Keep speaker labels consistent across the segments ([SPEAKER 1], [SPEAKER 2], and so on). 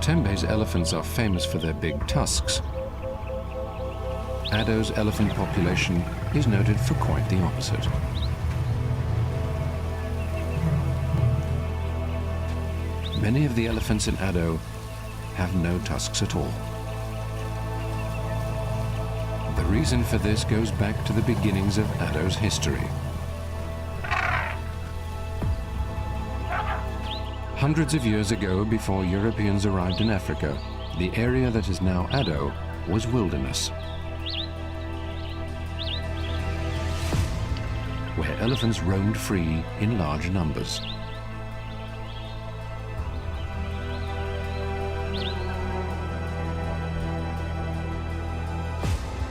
[SPEAKER 1] Tembe's elephants are famous for their big tusks, Ado's elephant population is noted for quite the opposite. Many of the elephants in Ado have no tusks at all. The reason for this goes back to the beginnings of Ado's history. Hundreds of years ago, before Europeans arrived in Africa, the area that is now Ado was wilderness, where elephants roamed free in large numbers.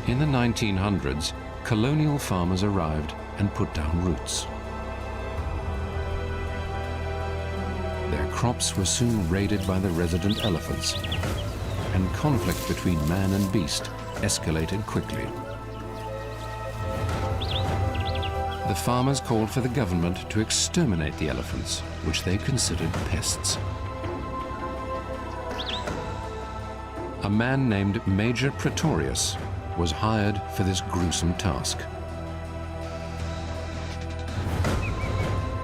[SPEAKER 1] In the 1900s, colonial farmers arrived and put down roots. Their crops were soon raided by the resident elephants, and conflict between man and beast escalated quickly. The farmers called for the government to exterminate the elephants, which they considered pests. A man named Major Pretorius was hired for this gruesome task.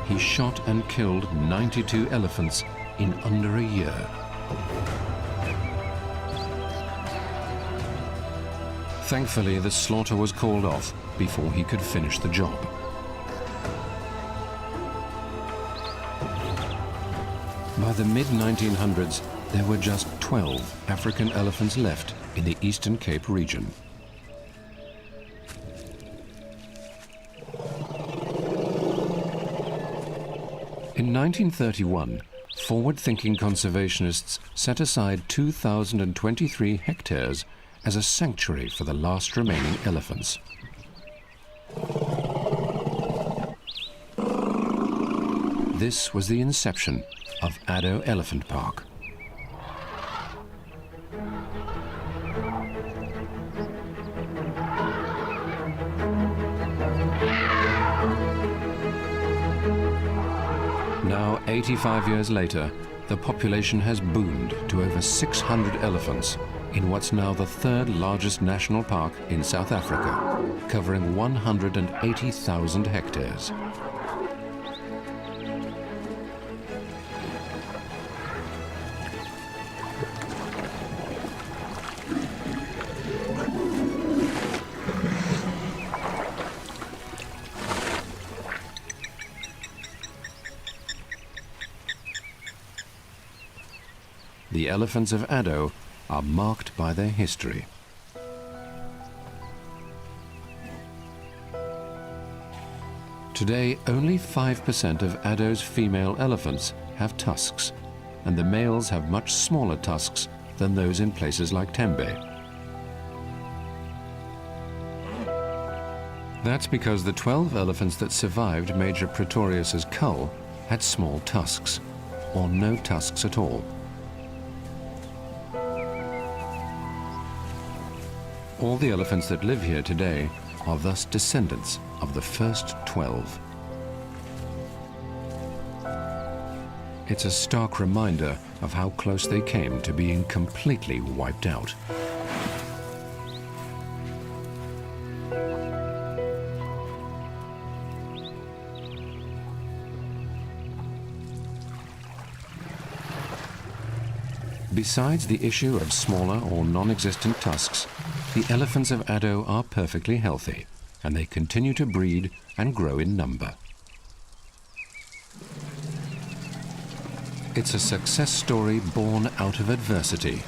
[SPEAKER 1] He shot and killed 92 elephants in under a year. Thankfully, the slaughter was called off before he could finish the job. By the mid-1900s, there were just 12 African elephants left in the Eastern Cape region. In 1931, forward-thinking conservationists set aside 2,023 hectares as a sanctuary for the last remaining elephants. This was the inception of Ado Elephant Park. Now, 85 years later, the population has boomed to over 600 elephants in what's now the third largest national park in South Africa, covering 180,000 hectares. The elephants of Ado are marked by their history. Today, only 5% of Ado's female elephants have tusks, and the males have much smaller tusks than those in places like Tembe. That's because the 12 elephants that survived Major Pretorius's cull had small tusks, or no tusks at all. All the elephants that live here today are thus descendants of the first 12. It's a stark reminder of how close they came to being completely wiped out. Besides the issue of smaller or non-existent tusks, the elephants of Ado are perfectly healthy, and they continue to breed and grow in number. It's a success story born out of adversity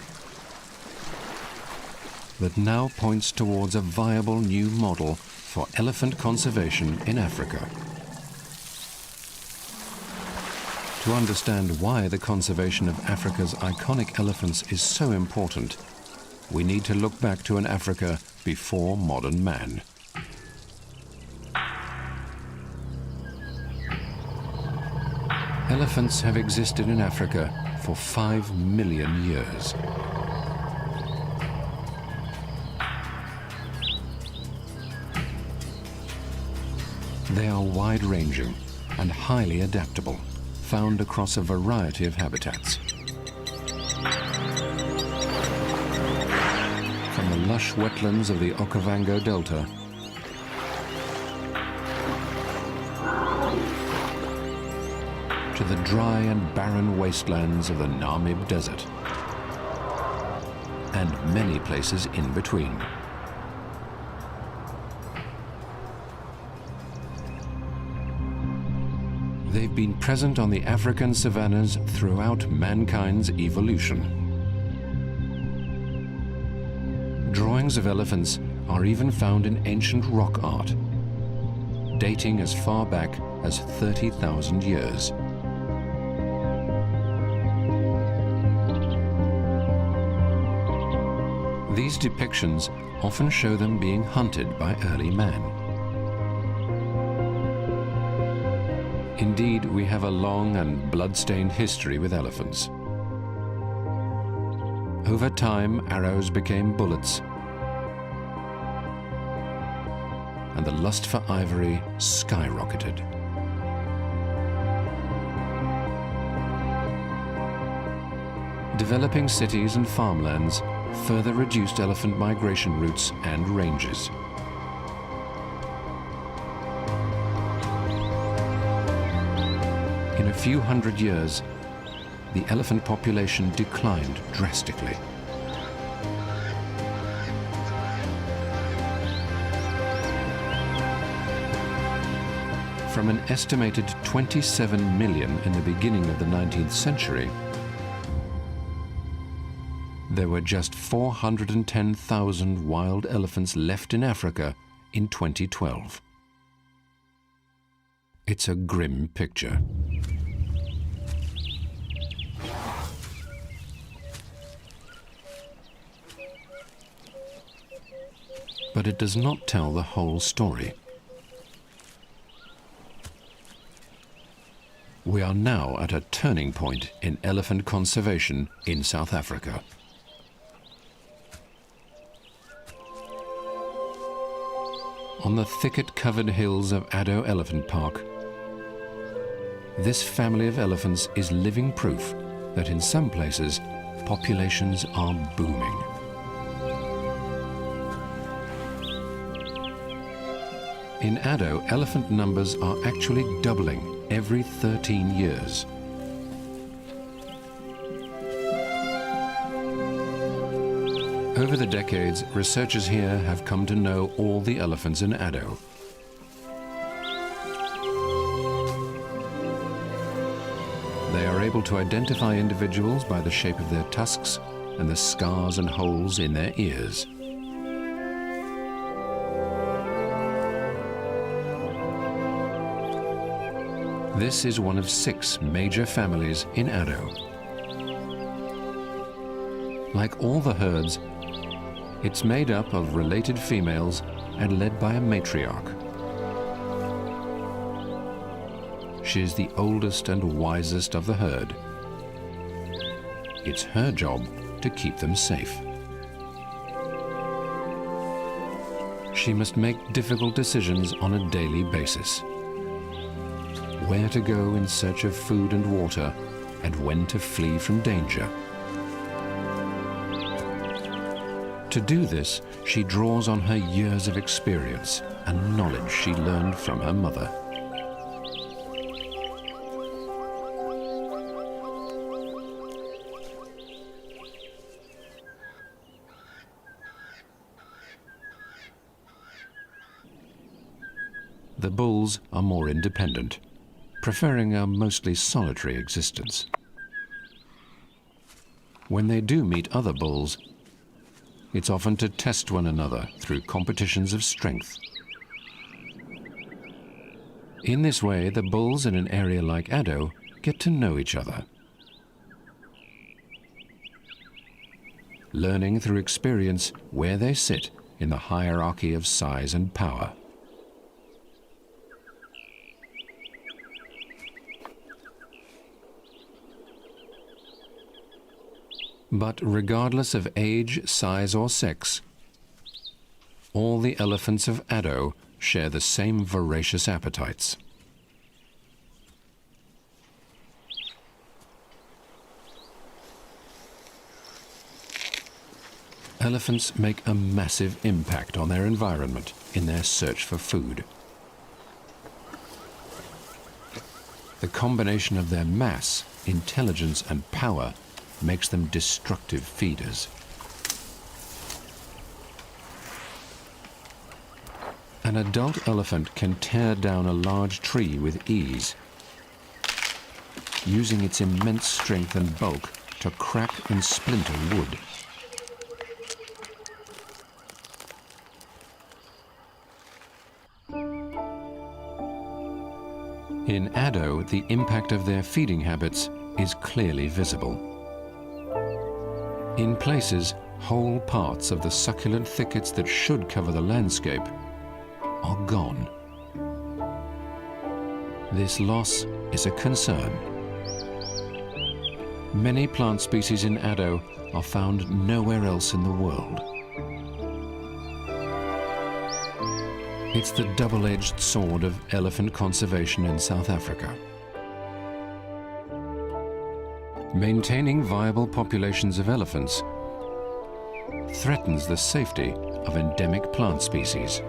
[SPEAKER 1] that now points towards a viable new model for elephant conservation in Africa. To understand why the conservation of Africa's iconic elephants is so important, we need to look back to an Africa before modern man. Elephants have existed in Africa for 5 million years. They are wide-ranging and highly adaptable, found across a variety of habitats. lush wetlands of the Okavango Delta to the dry and barren wastelands of the Namib Desert, and many places in between. They've been present on the African savannas throughout mankind's evolution. Drawings of elephants are even found in ancient rock art, dating as far back as 30,000 years. These depictions often show them being hunted by early man. Indeed, we have a long and blood-stained history with elephants. Over time, arrows became bullets, and the lust for ivory skyrocketed. Developing cities and farmlands further reduced elephant migration routes and ranges. In a few hundred years, the elephant population declined drastically. From an estimated 27 million in the beginning of the 19th century, there were just 410,000 wild elephants left in Africa in 2012. It's a grim picture. But it does not tell the whole story. We are now at a turning point in elephant conservation in South Africa. On the thicket-covered hills of Addo Elephant Park, this family of elephants is living proof that in some places, populations are booming. In Addo, elephant numbers are actually doubling every 13 years. Over the decades, researchers here have come to know all the elephants in Addo. They are able to identify individuals by the shape of their tusks and the scars and holes in their ears. This is one of 6 major families in Addo. Like all the herds, it's made up of related females and led by a matriarch. She is the oldest and wisest of the herd. It's her job to keep them safe. She must make difficult decisions on a daily basis. Where to go in search of food and water, and when to flee from danger. To do this, she draws on her years of experience and knowledge she learned from her mother. The bulls are more independent, preferring a mostly solitary existence. When they do meet other bulls, it's often to test one another through competitions of strength. In this way, the bulls in an area like Addo get to know each other, learning through experience where they sit in the hierarchy of size and power. But regardless of age, size, or sex, all the elephants of Addo share the same voracious appetites. Elephants make a massive impact on their environment in their search for food. The combination of their mass, intelligence and power makes them destructive feeders. An adult elephant can tear down a large tree with ease, using its immense strength and bulk to crack and splinter wood. In Addo, the impact of their feeding habits is clearly visible. In places, whole parts of the succulent thickets that should cover the landscape are gone. This loss is a concern. Many plant species in Addo are found nowhere else in the world. It's the double-edged sword of elephant conservation in South Africa. Maintaining viable populations of elephants threatens the safety of endemic plant species.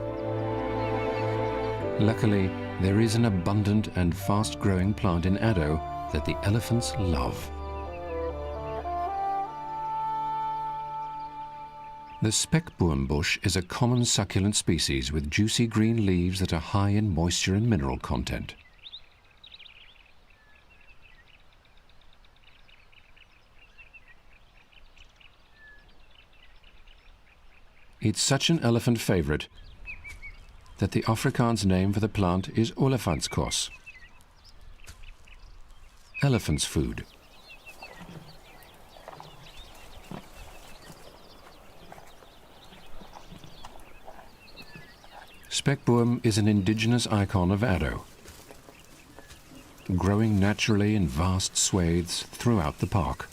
[SPEAKER 1] Luckily, there is an abundant and fast-growing plant in Addo that the elephants love. The speckboom bush is a common succulent species with juicy green leaves that are high in moisture and mineral content. It's such an elephant favorite that the Afrikaans name for the plant is olifantskos, elephant's food. Speckboom is an indigenous icon of Addo, growing naturally in vast swathes throughout the park.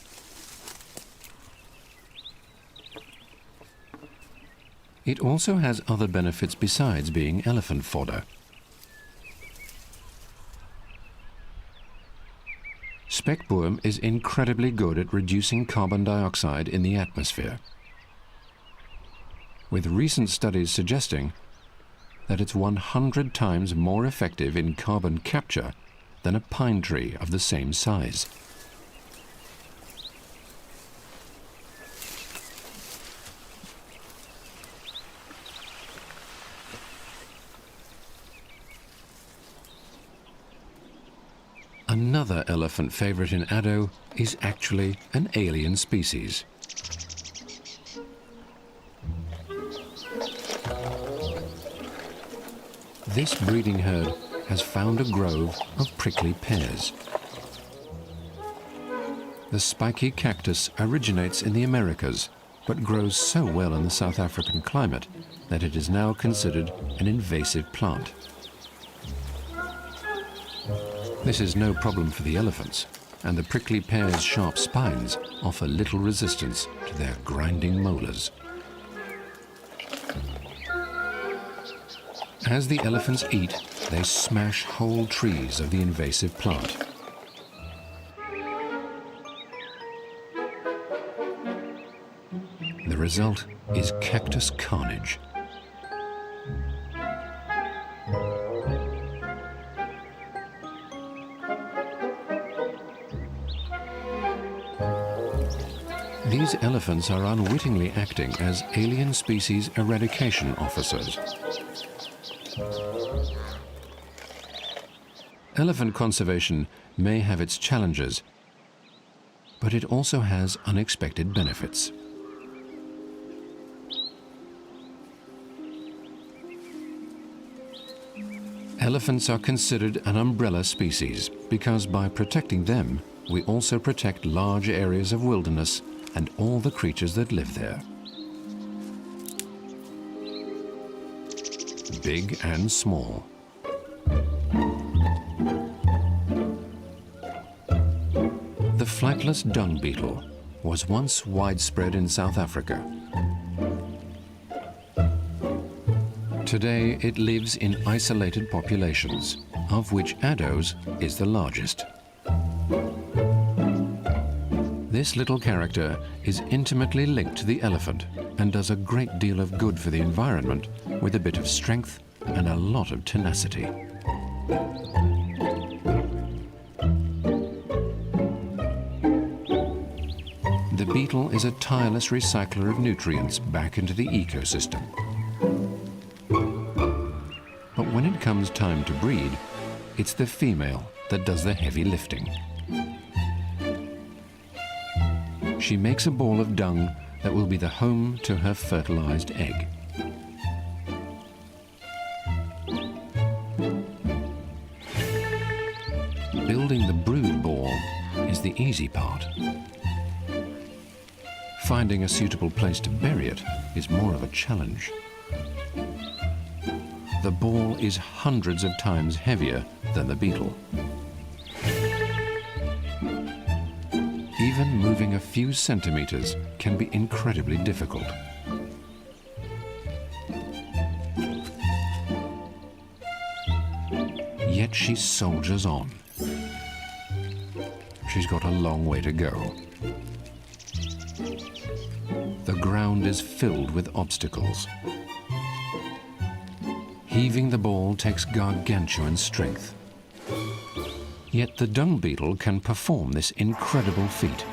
[SPEAKER 1] It also has other benefits besides being elephant fodder. Speckboom is incredibly good at reducing carbon dioxide in the atmosphere, with recent studies suggesting that it's 100 times more effective in carbon capture than a pine tree of the same size. Another elephant favorite in Addo is actually an alien species. This breeding herd has found a grove of prickly pears. The spiky cactus originates in the Americas, but grows so well in the South African climate that it is now considered an invasive plant. This is no problem for the elephants, and the prickly pear's sharp spines offer little resistance to their grinding molars. As the elephants eat, they smash whole trees of the invasive plant. The result is cactus carnage. These elephants are unwittingly acting as alien species eradication officers. Elephant conservation may have its challenges, but it also has unexpected benefits. Elephants are considered an umbrella species because by protecting them, we also protect large areas of wilderness and all the creatures that live there. Big and small. The flightless dung beetle was once widespread in South Africa. Today it lives in isolated populations, of which Addo's is the largest. This little character is intimately linked to the elephant and does a great deal of good for the environment with a bit of strength and a lot of tenacity. The beetle is a tireless recycler of nutrients back into the ecosystem. But when it comes time to breed, it's the female that does the heavy lifting. She makes a ball of dung that will be the home to her fertilized egg. Building the brood ball is the easy part. Finding a suitable place to bury it is more of a challenge. The ball is hundreds of times heavier than the beetle. Even moving a few centimeters can be incredibly difficult. Yet she soldiers on. She's got a long way to go. The ground is filled with obstacles. Heaving the ball takes gargantuan strength. Yet the dung beetle can perform this incredible feat,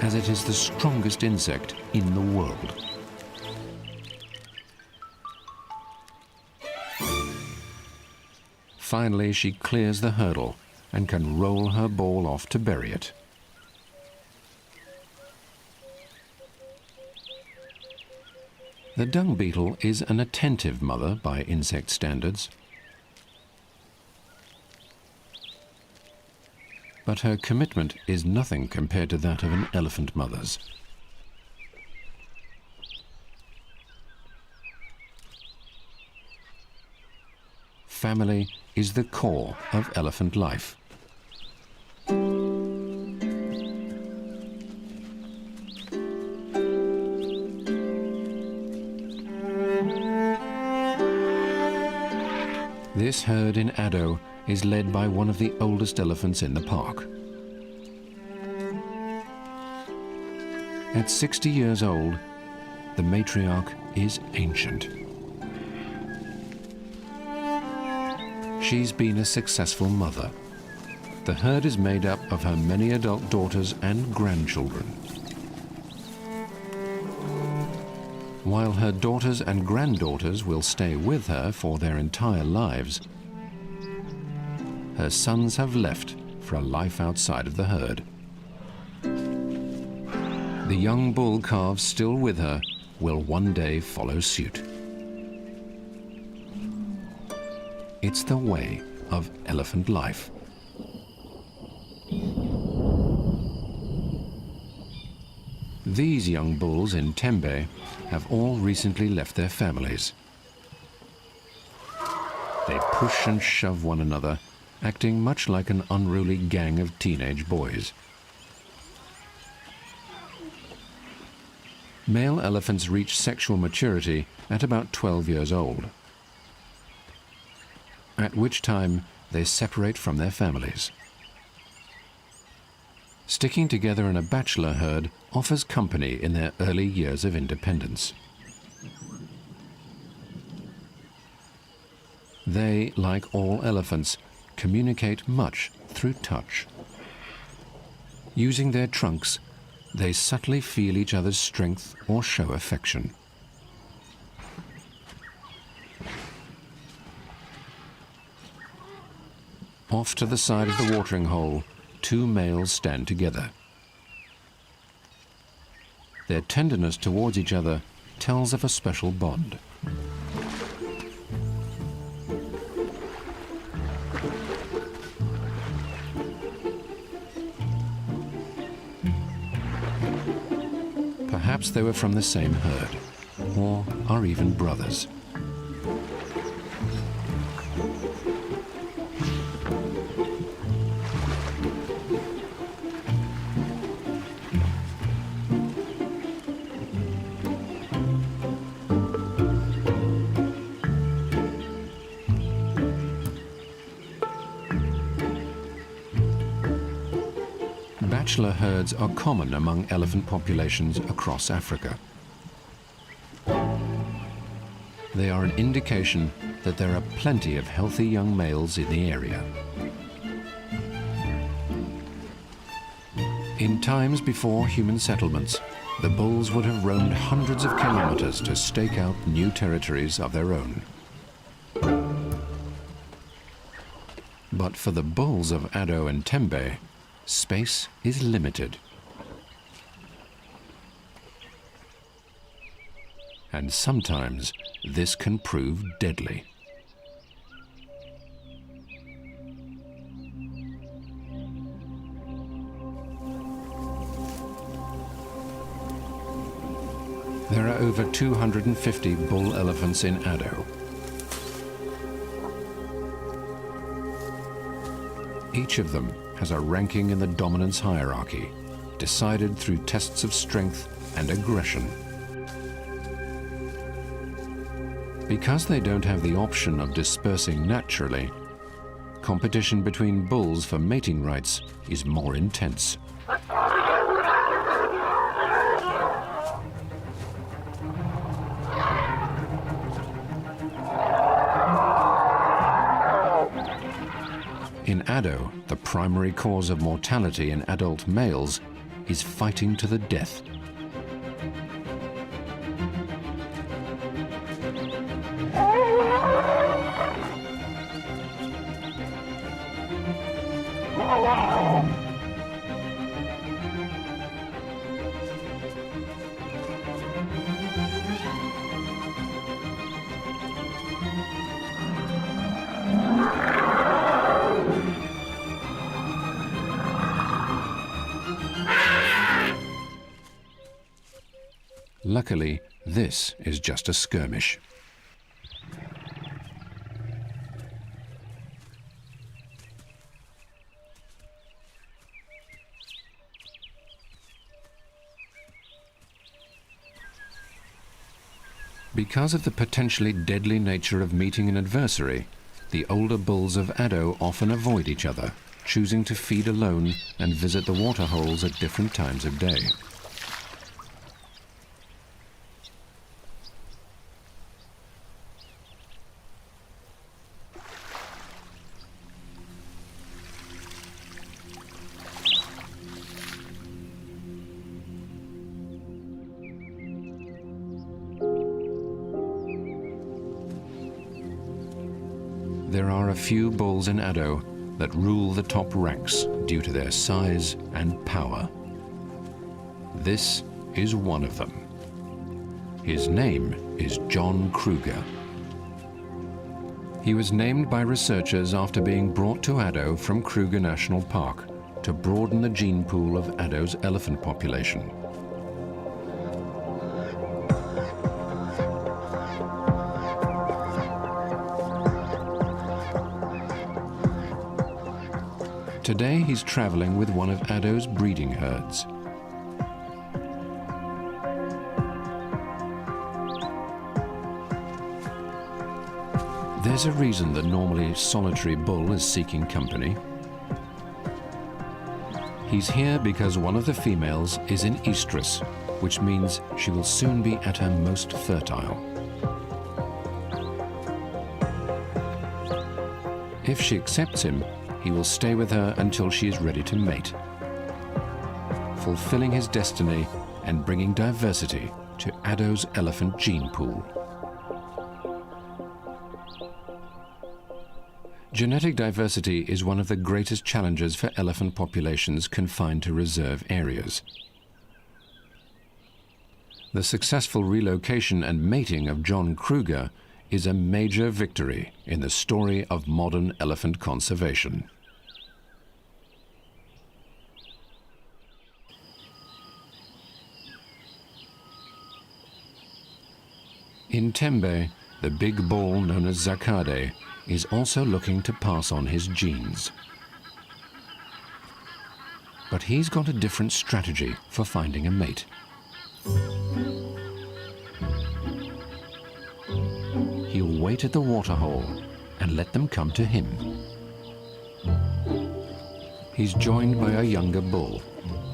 [SPEAKER 1] as it is the strongest insect in the world. Finally, she clears the hurdle and can roll her ball off to bury it. The dung beetle is an attentive mother by insect standards. But her commitment is nothing compared to that of an elephant mother's. Family is the core of elephant life. This herd in Addo is led by one of the oldest elephants in the park. At 60 years old, the matriarch is ancient. She's been a successful mother. The herd is made up of her many adult daughters and grandchildren. While her daughters and granddaughters will stay with her for their entire lives, her sons have left for a life outside of the herd. The young bull calves still with her will one day follow suit. It's the way of elephant life. These young bulls in Tembe have all recently left their families. They push and shove one another, acting much like an unruly gang of teenage boys. Male elephants reach sexual maturity at about 12 years old, at which time they separate from their families. Sticking together in a bachelor herd offers company in their early years of independence. They, like all elephants, communicate much through touch. Using their trunks, they subtly feel each other's strength or show affection. Off to the side of the watering hole, two males stand together. Their tenderness towards each other tells of a special bond. Perhaps they were from the same herd, or are even brothers. Bachelor herds are common among elephant populations across Africa. they are an indication that there are plenty of healthy young males in the area. In times before human settlements, the bulls would have roamed hundreds of kilometers to stake out new territories of their own. But for the bulls of Addo and Tembe, space is limited. And sometimes this can prove deadly. There are over 250 bull elephants in Addo. Each of them has a ranking in the dominance hierarchy, decided through tests of strength and aggression. Because they don't have the option of dispersing naturally, competition between bulls for mating rights is more intense. In Addo, the primary cause of mortality in adult males is fighting to the death. Luckily, this is just a skirmish. Because of the potentially deadly nature of meeting an adversary, the older bulls of Addo often avoid each other, choosing to feed alone and visit the waterholes at different times of day. There are a few bulls in Addo that rule the top ranks due to their size and power. This is one of them. His name is John Kruger. He was named by researchers after being brought to Addo from Kruger National Park to broaden the gene pool of Addo's elephant population. Today he's traveling with one of Addo's breeding herds. There's a reason the normally solitary bull is seeking company. He's here because one of the females is in estrus, which means she will soon be at her most fertile. If she accepts him, he will stay with her until she is ready to mate, fulfilling his destiny and bringing diversity to Addo's elephant gene pool. Genetic diversity is one of the greatest challenges for elephant populations confined to reserve areas. The successful relocation and mating of John Kruger is a major victory in the story of modern elephant conservation. In Tembe, the big bull known as Zakade is also looking to pass on his genes. But he's got a different strategy for finding a mate. He'll wait at the waterhole and let them come to him. He's joined by a younger bull,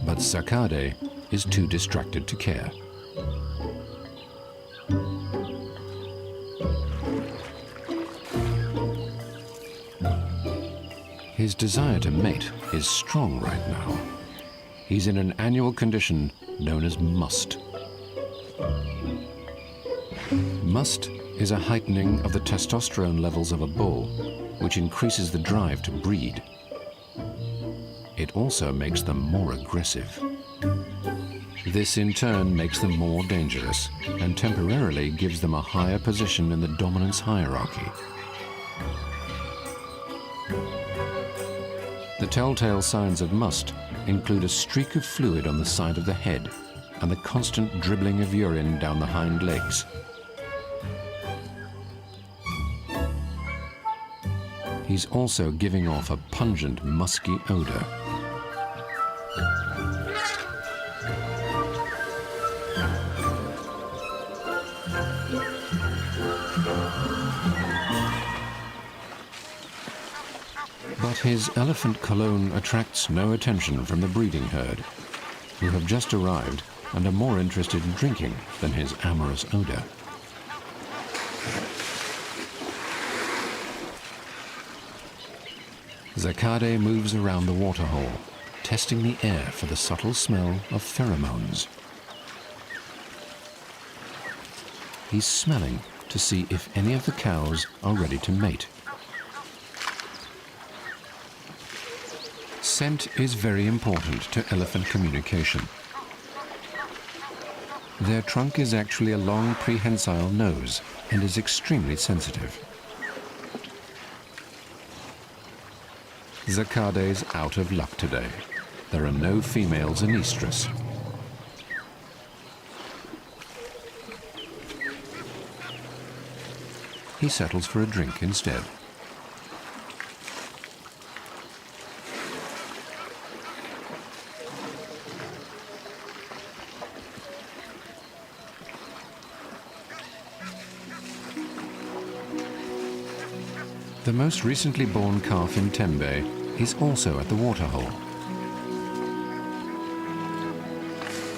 [SPEAKER 1] but Zakade is too distracted to care. His desire to mate is strong right now. He's in an annual condition known as must. Must is a heightening of the testosterone levels of a bull, which increases the drive to breed. It also makes them more aggressive. This in turn makes them more dangerous and temporarily gives them a higher position in the dominance hierarchy. The telltale signs of must include a streak of fluid on the side of the head and the constant dribbling of urine down the hind legs. He's also giving off a pungent, musky odor. But his elephant cologne attracts no attention from the breeding herd, who have just arrived and are more interested in drinking than his amorous odor. Zacade moves around the waterhole, testing the air for the subtle smell of pheromones. He's smelling to see if any of the cows are ready to mate. Scent is very important to elephant communication. Their trunk is actually a long prehensile nose and is extremely sensitive. Zacade's out of luck today. There are no females in estrus. He settles for a drink instead. The most recently born calf in Tembe is also at the waterhole.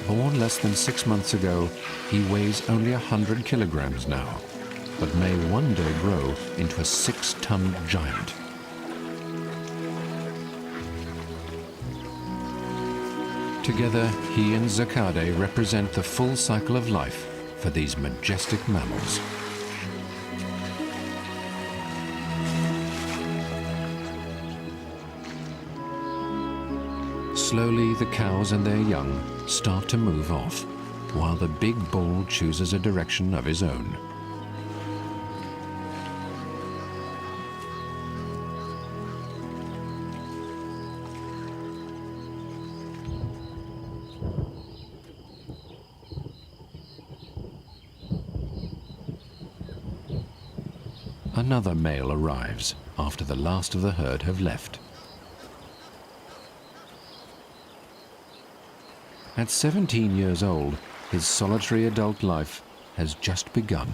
[SPEAKER 1] Born less than 6 months ago, he weighs only 100 kilograms now, but may one day grow into a 6-ton giant. Together, he and Zacade represent the full cycle of life for these majestic mammals. Slowly, the cows and their young start to move off, while the big bull chooses a direction of his own. Another male arrives after the last of the herd have left. At 17 years old, his solitary adult life has just begun.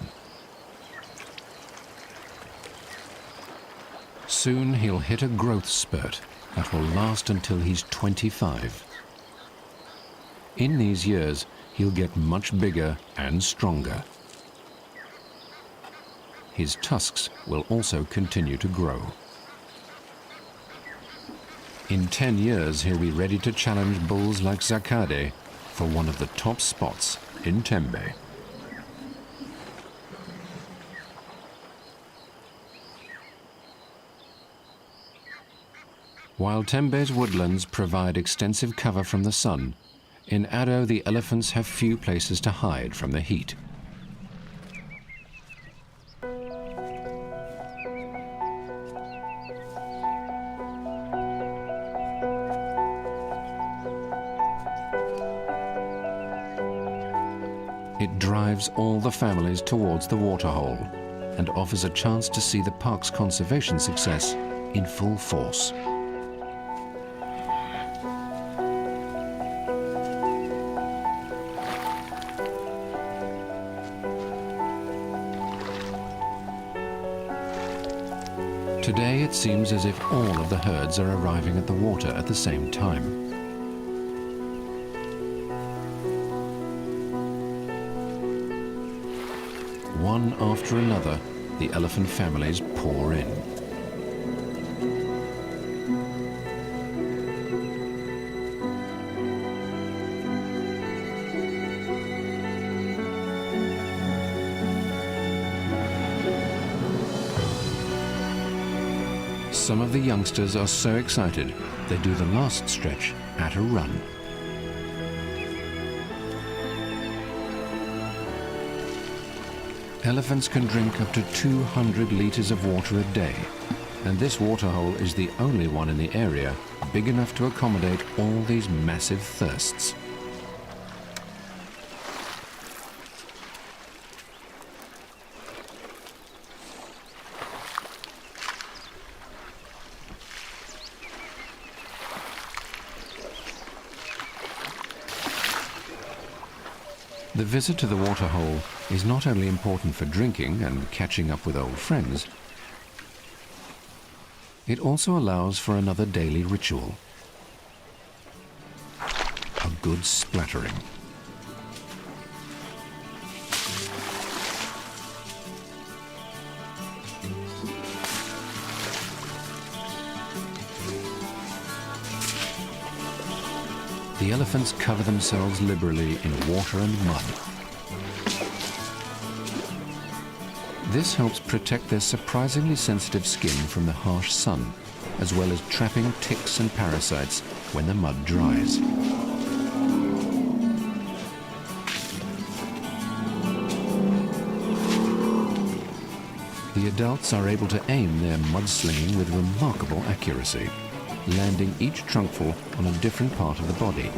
[SPEAKER 1] Soon he'll hit a growth spurt that will last until he's 25. In these years, he'll get much bigger and stronger. His tusks will also continue to grow. In 10 years, he'll be ready to challenge bulls like Zacade for one of the top spots in Tembe. While Tembe's woodlands provide extensive cover from the sun, in Addo the elephants have few places to hide from the heat. It drives all the families towards the waterhole and offers a chance to see the park's conservation success in full force. Today it seems as if all of the herds are arriving at the water at the same time. One after another, the elephant families pour in. Some of the youngsters are so excited, they do the last stretch at a run. Elephants can drink up to 200 liters of water a day, and this waterhole is the only one in the area big enough to accommodate all these massive thirsts. The visit to the waterhole is not only important for drinking and catching up with old friends, it also allows for another daily ritual: a good splattering. The elephants cover themselves liberally in water and mud. This helps protect their surprisingly sensitive skin from the harsh sun, as well as trapping ticks and parasites when the mud dries. The adults are able to aim their mudslinging with remarkable accuracy, landing each trunkful on a different part of the body.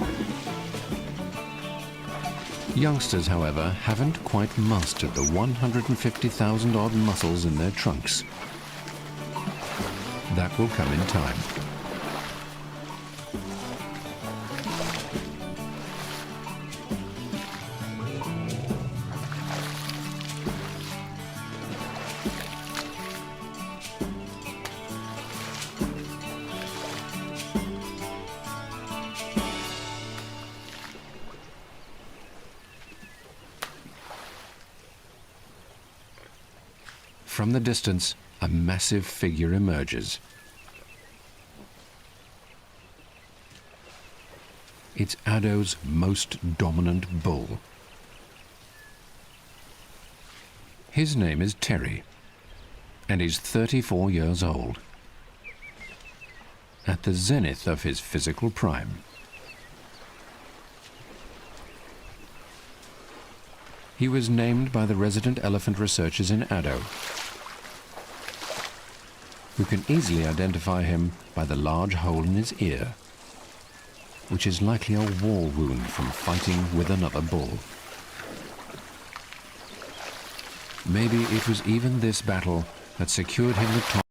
[SPEAKER 1] Youngsters, however, haven't quite mastered the 150,000 odd muscles in their trunks. That will come in time. From the distance, a massive figure emerges. It's Addo's most dominant bull. His name is Terry, and he's 34 years old, at the zenith of his physical prime. He was named by the resident elephant researchers in Addo, who can easily identify him by the large hole in his ear, which is likely a war wound from fighting with another bull. Maybe it was even this battle that secured him the top